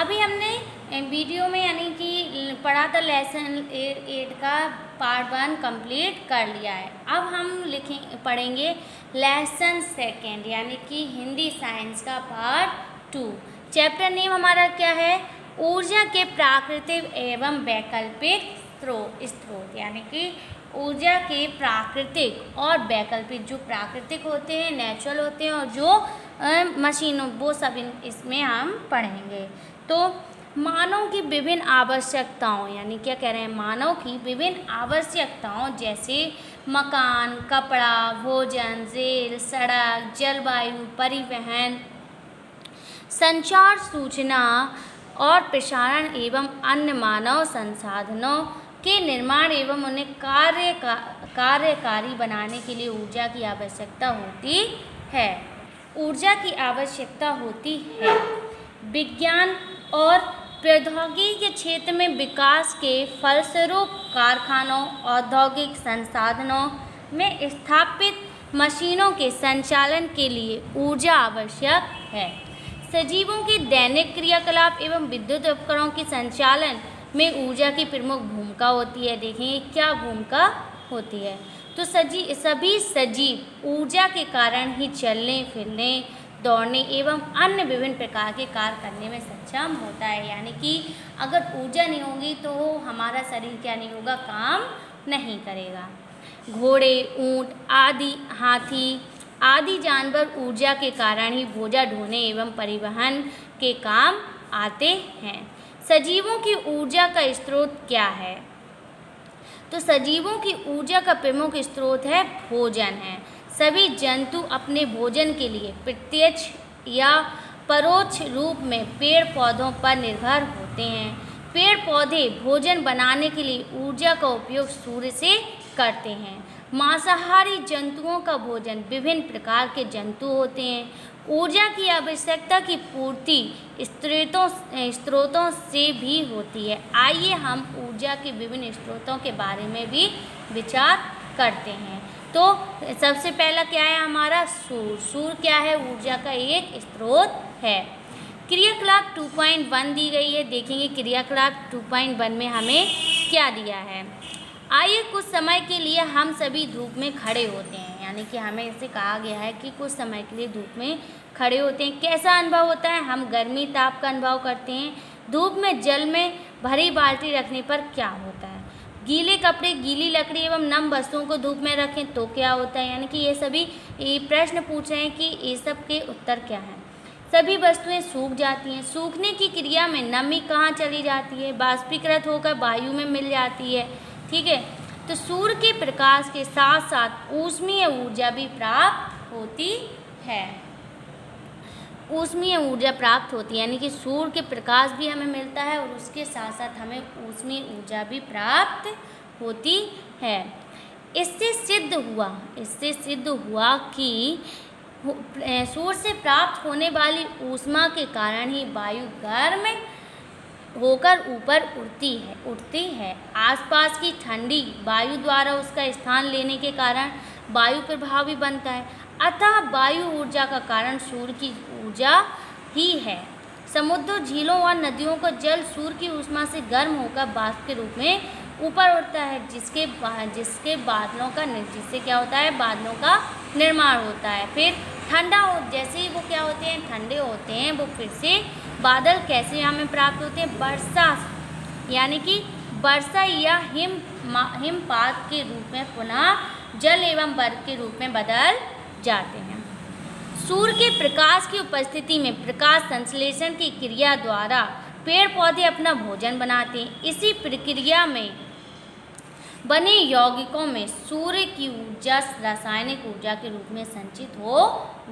अभी हमने वीडियो में यानी कि पढ़ा था लेसन 8 का पार्ट 1 कंप्लीट कर लिया है। अब हम पढ़ेंगे लेसन 2 यानी कि हिंदी साइंस का पार्ट 2। चैप्टर नेम हमारा क्या है? ऊर्जा के प्राकृतिक एवं वैकल्पिक स्रोत यानी कि ऊर्जा के प्राकृतिक और वैकल्पिक, जो प्राकृतिक होते हैं, नेचुरल होते हैं, और जो मशीनों, वो सब इसमें हम पढ़ेंगे। तो मानव की विभिन्न आवश्यकताओं, यानी क्या कह रहे हैं, मानव की विभिन्न आवश्यकताओं जैसे मकान, कपड़ा, भोजन, रेल, सड़क, जलवायु, परिवहन, संचार, सूचना और प्रसारण एवं अन्य मानव संसाधनों के निर्माण एवं उन्हें कार्यकारी बनाने के लिए ऊर्जा की आवश्यकता होती है। ऊर्जा की आवश्यकता होती है। विज्ञान और प्रौद्योगिकी के क्षेत्र में विकास के फलस्वरूप कारखानों, औद्योगिक संसाधनों में स्थापित मशीनों के संचालन के लिए ऊर्जा आवश्यक है। सजीवों के दैनिक क्रियाकलाप एवं विद्युत उपकरणों के संचालन में ऊर्जा की प्रमुख भूमिका होती है। देखेंगे क्या भूमिका होती है। तो सभी सजीव ऊर्जा के कारण ही चलने, फिरने, दौड़ने एवं अन्य विभिन्न प्रकार के कार्य करने में सक्षम होता है। यानी कि अगर ऊर्जा नहीं होगी तो हमारा शरीर क्या नहीं होगा, काम नहीं करेगा। घोड़े, ऊंट आदि, हाथी आदि जानवर ऊर्जा के कारण ही बोझा ढोने एवं परिवहन के काम आते हैं। सजीवों की ऊर्जा का स्रोत क्या है? तो सजीवों की ऊर्जा का प्रमुख स्रोत है भोजन है। सभी जंतु अपने भोजन के लिए प्रत्यक्ष या परोक्ष रूप में पेड़ पौधों पर निर्भर होते हैं। पेड़ पौधे भोजन बनाने के लिए ऊर्जा का उपयोग सूर्य से करते हैं। मांसाहारी जंतुओं का भोजन विभिन्न प्रकार के जंतु होते हैं। ऊर्जा की आवश्यकता की पूर्ति स्रोतों से भी होती है। आइए हम ऊर्जा के विभिन्न स्रोतों के बारे में भी विचार करते हैं। तो सबसे पहला क्या है हमारा? सूर्य। सूर्य क्या है? ऊर्जा का एक स्रोत है। क्रियाकलाप 2.1 दी गई है। देखेंगे क्रियाकलाप 2.1 में हमें क्या दिया है। आइए कुछ समय के लिए हम सभी धूप में खड़े होते हैं, यानी कि हमें इसे कहा गया है कि कुछ समय के लिए धूप में खड़े होते हैं। कैसा अनुभव होता है? हम गर्मी ताप का अनुभव करते हैं। धूप में जल में भरी बाल्टी रखने पर क्या होता है? गीले कपड़े, गीली लकड़ी एवं नम वस्तुओं को धूप में रखें तो क्या होता है? यानी कि ये सभी प्रश्न पूछ रहे हैं कि ये सब के उत्तर क्या हैं। सभी वस्तुएं सूख जाती हैं। सूखने की क्रिया में नमी कहाँ चली जाती है? बाष्पीकृत होकर वायु में मिल जाती है। ठीक है। तो सूर्य के प्रकाश के साथ साथ ऊष्मीय ऊर्जा भी प्राप्त होती है। ऊष्मीय ऊर्जा प्राप्त होती है, यानी कि सूर्य के प्रकाश भी हमें मिलता है और उसके साथ साथ हमें ऊष्मीय ऊर्जा भी प्राप्त होती है। इससे सिद्ध हुआ कि सूर्य से प्राप्त होने वाली ऊष्मा के कारण ही वायु गर्म होकर ऊपर उठती है। आसपास की ठंडी वायु द्वारा उसका स्थान लेने के कारण वायु प्रभावी बनता है। अतः वायु ऊर्जा का कारण सूर्य की ऊर्जा ही है। समुद्रों, झीलों और नदियों का जल सूर्य की ऊष्मा से गर्म होकर वाष्प के रूप में ऊपर उठता है, जिससे क्या होता है? बादलों का निर्माण होता है। फिर जैसे ही वो क्या होते हैं? ठंडे होते हैं, वो फिर से बादल कैसे हमें प्राप्त होते हैं? वर्षा, यानी कि वर्षा या हिमपात के रूप में पुनः जल एवं बर्फ के रूप में बदल जाते हैं। सूर्य के प्रकाश की उपस्थिति में प्रकाश संश्लेषण की क्रिया द्वारा पेड़ पौधे अपना भोजन बनाते हैं। इसी प्रक्रिया में बने यौगिकों में सूर्य की ऊर्जा रासायनिक ऊर्जा के रूप में संचित हो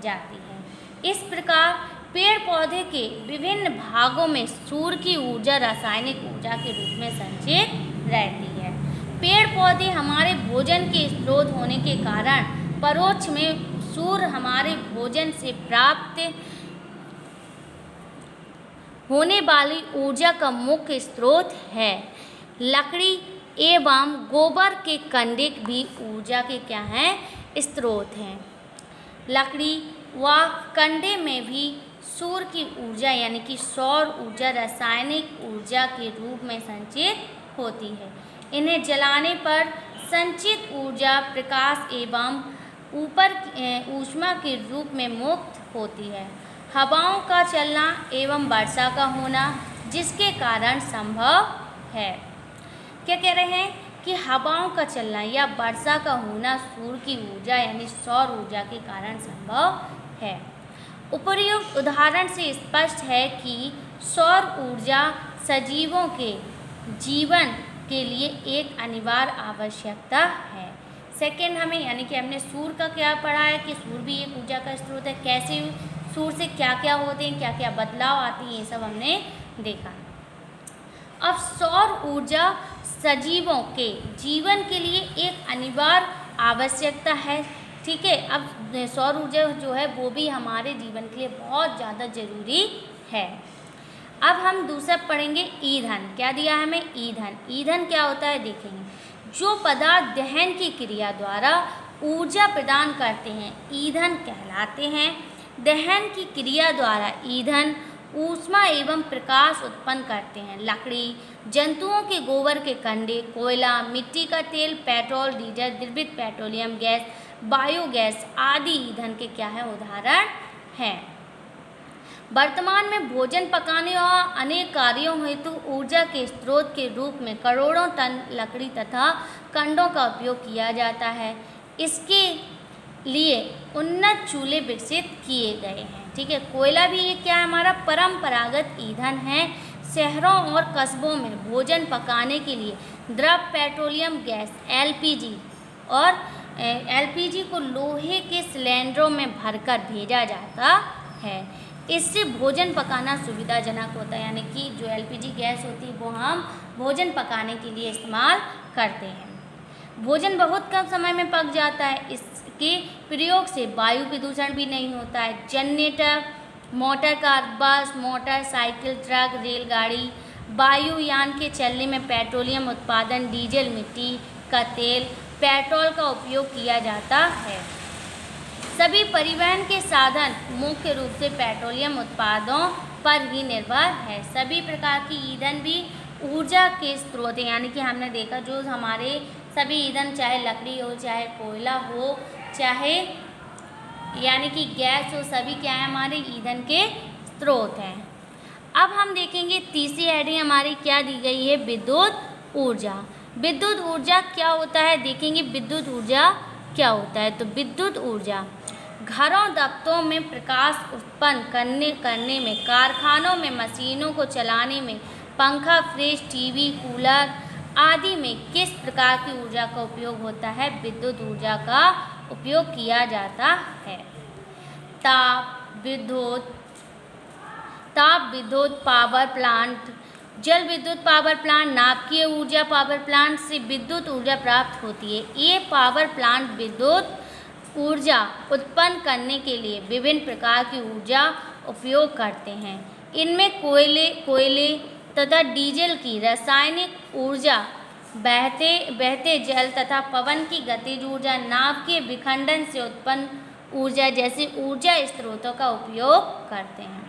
जाती है। इस प्रकार पेड़ पौधे के विभिन्न भागों में सूर्य की ऊर्जा रासायनिक ऊर्जा के रूप में संचित रहती है। पेड़ पौधे हमारे भोजन के स्रोत होने के कारण परोक्ष में सूर्य हमारे भोजन से प्राप्त होने वाली ऊर्जा का मुख्य स्रोत है। लकड़ी एवं गोबर के कंडे भी ऊर्जा के क्या हैं? स्रोत हैं। लकड़ी व कंडे में भी सूर्य की ऊर्जा यानी कि सौर ऊर्जा रासायनिक ऊर्जा के रूप में संचित होती है। इन्हें जलाने पर संचित ऊर्जा प्रकाश एवं ऊपर ऊष्मा के रूप में मुक्त होती है। हवाओं का चलना एवं वर्षा का होना जिसके कारण संभव है। क्या कह रहे हैं कि हवाओं का चलना या वर्षा का होना सूर्य की ऊर्जा यानी सौर ऊर्जा के कारण संभव है। उपर्युक्त उदाहरण से स्पष्ट है कि सौर ऊर्जा सजीवों के जीवन के लिए एक अनिवार्य आवश्यकता है। सेकेंड हमें यानी कि हमने सूर्य का क्या पढ़ा है कि सूर्य भी एक ऊर्जा का स्रोत है, कैसे सूर्य से क्या क्या होते हैं, क्या क्या बदलाव आते हैं, ये सब हमने देखा। अब सौर ऊर्जा सजीवों के जीवन के लिए एक अनिवार्य आवश्यकता है। ठीक है, अब सौर ऊर्जा जो है वो भी हमारे जीवन के लिए बहुत ज़्यादा ज़रूरी है। अब हम दूसरा पढ़ेंगे ईंधन। क्या दिया है हमें? ईंधन। ईंधन क्या होता है देखेंगे। जो पदार्थ दहन की क्रिया द्वारा ऊर्जा प्रदान करते हैं ईंधन कहलाते हैं। दहन की क्रिया द्वारा ईंधन ऊष्मा एवं प्रकाश उत्पन्न करते हैं। लकड़ी, जंतुओं के गोबर के कंडे, कोयला, मिट्टी का तेल, पेट्रोल, डीजल, द्रवित पेट्रोलियम गैस, बायोगैस आदि ईंधन के क्या है उदाहरण हैं। वर्तमान में भोजन पकाने और अनेक कार्यों हेतु ऊर्जा के स्रोत के रूप में करोड़ों टन लकड़ी तथा कंडों का उपयोग किया जाता है। इसके लिए उन्नत चूल्हे विकसित किए गए हैं। ठीक है, कोयला भी ये क्या है हमारा परंपरागत ईंधन है। शहरों और कस्बों में भोजन पकाने के लिए द्रव पेट्रोलियम गैस एलपीजी और एलपीजी को लोहे के सिलेंडरों में भरकर भेजा जाता है। इससे भोजन पकाना सुविधाजनक होता है, यानी कि जो एलपीजी गैस होती है वो हम भोजन पकाने के लिए इस्तेमाल करते हैं। भोजन बहुत कम समय में पक जाता है। इसके प्रयोग से वायु प्रदूषण भी नहीं होता है। जनरेटर, मोटर कार, बस, मोटर साइकिल, ट्रक, रेलगाड़ी, वायुयान के चलने में पेट्रोलियम उत्पादन, डीजल, मिट्टी का तेल, पेट्रोल का उपयोग किया जाता है। सभी परिवहन के साधन मुख्य रूप से पेट्रोलियम उत्पादों पर ही निर्भर है। सभी प्रकार की ईंधन भी ऊर्जा के स्रोत हैं, यानी कि हमने देखा जो हमारे सभी ईंधन चाहे लकड़ी हो, चाहे कोयला हो, चाहे यानी कि गैस हो, सभी क्या है हमारे ईंधन के स्रोत हैं। अब हम देखेंगे तीसरी हेडिंग हमारी क्या दी गई है, विद्युत ऊर्जा। विद्युत ऊर्जा क्या होता है देखेंगे। विद्युत ऊर्जा क्या होता है तो विद्युत ऊर्जा घरों दफ्तरों में प्रकाश उत्पन्न करने में, कारखानों में मशीनों को चलाने में, पंखा, फ्रिज, टीवी, कूलर आदि में किस प्रकार की ऊर्जा का उपयोग होता है। विद्युत ऊर्जा का उपयोग किया जाता है। ताप विद्युत पावर प्लांट, जल विद्युत पावर प्लांट, नाभिकीय ऊर्जा पावर प्लांट से विद्युत ऊर्जा प्राप्त होती है। ये पावर प्लांट विद्युत ऊर्जा उत्पन्न करने के लिए विभिन्न प्रकार की ऊर्जा उपयोग करते हैं। इनमें कोयले तथा डीजल की रासायनिक ऊर्जा, बहते जल तथा पवन की गतिज ऊर्जा, नाव के विखंडन से उत्पन्न ऊर्जा जैसे ऊर्जा स्रोतों का उपयोग करते हैं।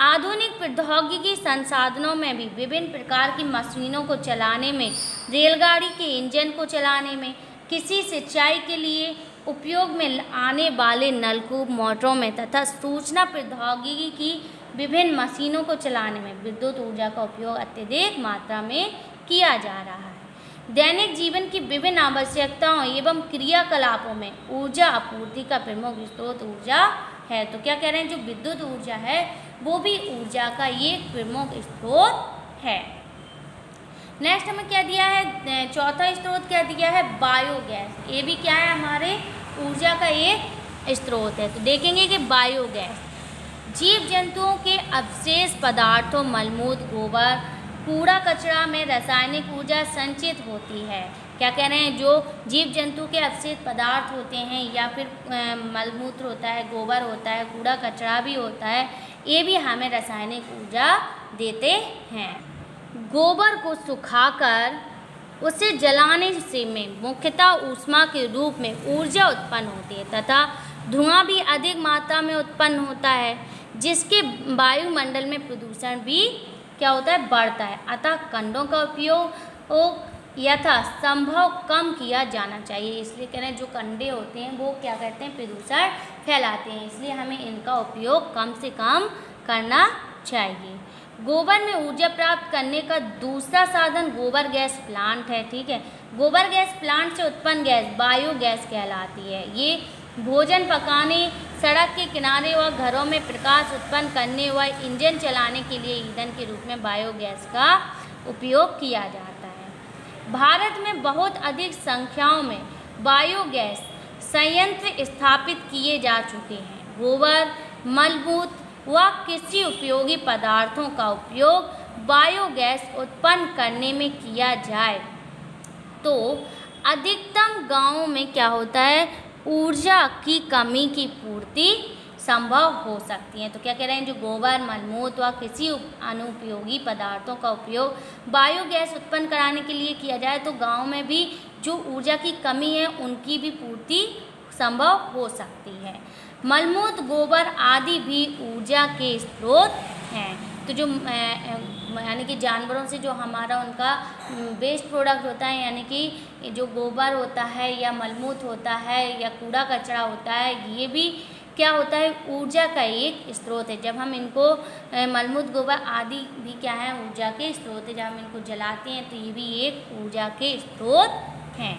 आधुनिक प्रौद्योगिकी संसाधनों में भी विभिन्न प्रकार की मशीनों को चलाने में, रेलगाड़ी के इंजन को चलाने में, किसी सिंचाई के लिए उपयोग में आने वाले नलकूप, मोटरों में तथा सूचना प्रौद्योगिकी की विभिन्न मशीनों को चलाने में विद्युत ऊर्जा का उपयोग अत्यधिक मात्रा में किया जा रहा है। दैनिक जीवन की विभिन्न आवश्यकताओं एवं क्रियाकलापों में ऊर्जा आपूर्ति का प्रमुख स्रोत ऊर्जा है। तो क्या कह रहे हैं, जो विद्युत ऊर्जा है वो भी ऊर्जा का एक प्रमुख स्रोत है। नेक्स्ट हमें क्या दिया है, चौथा स्रोत क्या दिया है, बायोगैस। ये भी क्या है हमारे ऊर्जा का एक स्रोत है। तो देखेंगे कि बायोगैस जीव जंतुओं के अवशेष पदार्थों, मलमूत्र, गोबर, कूड़ा कचरा में रासायनिक ऊर्जा संचित होती है। क्या कह रहे हैं, जो जीव जंतु के अवशेष पदार्थ होते हैं या फिर मलमूत्र होता है, गोबर होता है, कूड़ा कचरा भी होता है, ये भी हमें रासायनिक ऊर्जा देते हैं। गोबर को सुखाकर उसे जलाने से में मुख्यतः ऊष्मा के रूप में ऊर्जा उत्पन्न होती है तथा धुआं भी अधिक मात्रा में उत्पन्न होता है। जिसके वायुमंडल में प्रदूषण भी क्या होता है, बढ़ता है। अतः कंडों का उपयोग यथासंभव कम किया जाना चाहिए। इसलिए कह रहे हैं जो कंडे होते हैं वो क्या करते हैं, प्रदूषण फैलाते हैं, इसलिए हमें इनका उपयोग कम से कम करना चाहिए। गोबर में ऊर्जा प्राप्त करने का दूसरा साधन गोबर गैस प्लांट है। ठीक है, गोबर गैस प्लांट से उत्पन्न गैस बायोगैस कहलाती है। ये भोजन पकाने, सड़क के किनारे व घरों में प्रकाश उत्पन्न करने व इंजन चलाने के लिए ईंधन के रूप में बायोगैस का उपयोग किया जाता है। भारत में बहुत अधिक संख्याओं में बायोगैस संयंत्र स्थापित किए जा चुके हैं। गोबर, मलमूत्र व कृषि उपयोगी पदार्थों का उपयोग बायोगैस उत्पन्न करने में किया जाए तो अधिकतम गांवों में क्या होता है, ऊर्जा की कमी की पूर्ति संभव हो सकती है। तो क्या कह रहे हैं, जो गोबर, मलमूत्र व कृषि अनुपयोगी पदार्थों का उपयोग बायोगैस उत्पन्न कराने के लिए किया जाए तो गांव में भी जो ऊर्जा की कमी है उनकी भी पूर्ति संभव हो सकती है। मलमूत्र, गोबर आदि भी ऊर्जा के स्रोत हैं। तो जो यानी कि जानवरों से जो हमारा उनका वेस्ट प्रोडक्ट होता है, यानी कि जो गोबर होता है या मलमूत्र होता है या कूड़ा कचरा होता है, ये भी क्या होता है, ऊर्जा का एक स्रोत है। जब हम इनको मलमूत्र, गोबर आदि भी क्या है, ऊर्जा के स्रोत है। जब हम इनको जलाते हैं तो ये भी एक ऊर्जा के स्रोत हैं।